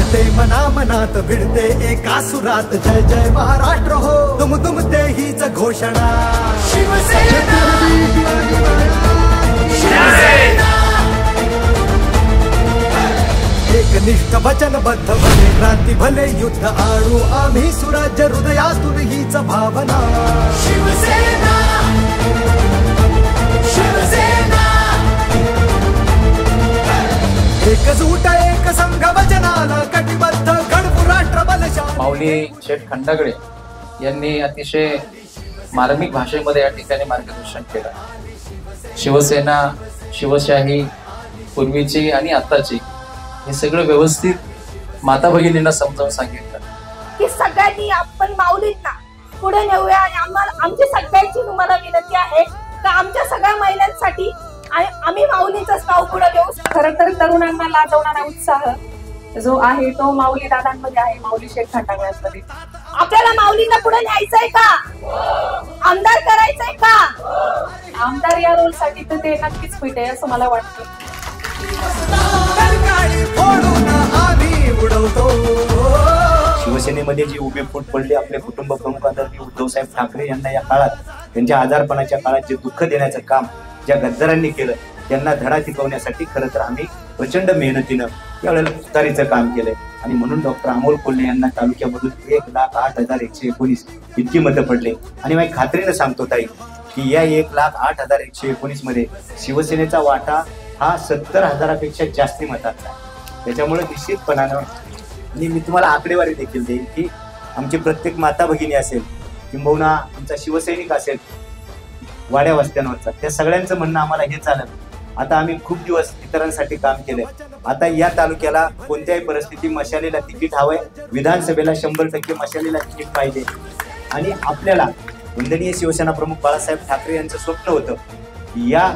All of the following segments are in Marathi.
घडते मना मनात भिडते एका सुरात जय जय महाराष्ट्र हो दुमदुमते हीच घोषणा शिवसेना शिवसेना एकनिष्ठ वचनबद्ध भले क्रांती भले युद्ध आणू आम्ही सुराज्य हृदयातून हीच भावना शिवसेना शिवसेना एकजूट एक संघ वचनाला कटिबद्ध गणपू राष्ट्र बलशाली। माऊली शेठ खंडागळे यांनी अतिशय मार्मिक भाषेमध्ये या ठिकाणी मार्गदर्शन केलं। शिवसेना शिवशाही पूर्वीची आणि आताची हे सगळं व्यवस्थित माता भगिनींना समजावून सांगितलं की सगळ्यांनी आपण माऊलींना पुढे नेऊया आणि आमची सगळ्यांची तुम्हाला विनंती आहे का आमच्या सगळ्या महिलांसाठी आम्ही माऊलींचंच नाव पुढे घेऊ। खरं तर तरुणांना लाजवणारा उत्साह जो आहे तो माऊली दादांमध्ये आहे, माऊली शेठ खंडागळ्यांमध्ये। आपल्याला माऊलींना पुढे न्यायचंय का? आमदार करायचंय का? आमदार या रोल साठी तर ते नक्कीच फिट आहे असं मला वाटतं। शिवसेनेमध्ये जी उभी फूट पडली आपले कुटुंब प्रमुख आदरणीय उद्धवसाहेब ठाकरे यांना या काळात त्यांच्या आजारपणाच्या काळात जे दुःख देण्याचं काम ज्या गद्दारांनी केलं त्यांना धडा शिकवण्यासाठी खरं तर आम्ही प्रचंड मेहनतीनं त्यावेळेला तुतारीचं काम केलंय आणि म्हणून डॉक्टर अमोल कोल्हे यांना तालुक्यामधून 1,08,119 इतकी मतं पडले। आणि मी खात्रीनं सांगतो ताई की या 1,08,119 मध्ये शिवसेनेचा वाटा हा 70,000पेक्षा जास्ती मतांचा आहे। त्याच्यामुळे निश्चितपणानं आणि मी तुम्हाला आकडेवारी देखील देईन की आमची प्रत्येक माता भगिनी असेल किंबहुना आमचा शिवसैनिक असेल वाड्या वस्त्यांवरचा त्या सगळ्यांचं म्हणणं आम्हाला हे चालेल। आता आम्ही खूप दिवस इतरांसाठी काम केलंय। आता या तालुक्याला कोणत्याही परिस्थिती मशालीला तिकीट हवंय, विधानसभेला 100% मशालीला तिकीट पाहिजे आणि आपल्याला वंदनीय शिवसेना प्रमुख बाळासाहेब ठाकरे यांचं स्वप्न होतं की या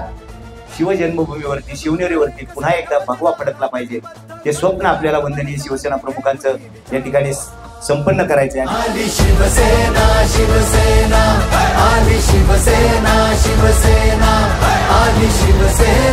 शिवजन्मभूमीवरती शिवनेरीवरती पुन्हा एकदा भगवा फडकला पाहिजे। ते स्वप्न आपल्याला वंदनीय शिवसेना प्रमुखांचं या ठिकाणी संपन्न करायचं आहे। आली शिवसेना शिवसेना आली शिवसेना शिवसेना आली शिवसेना।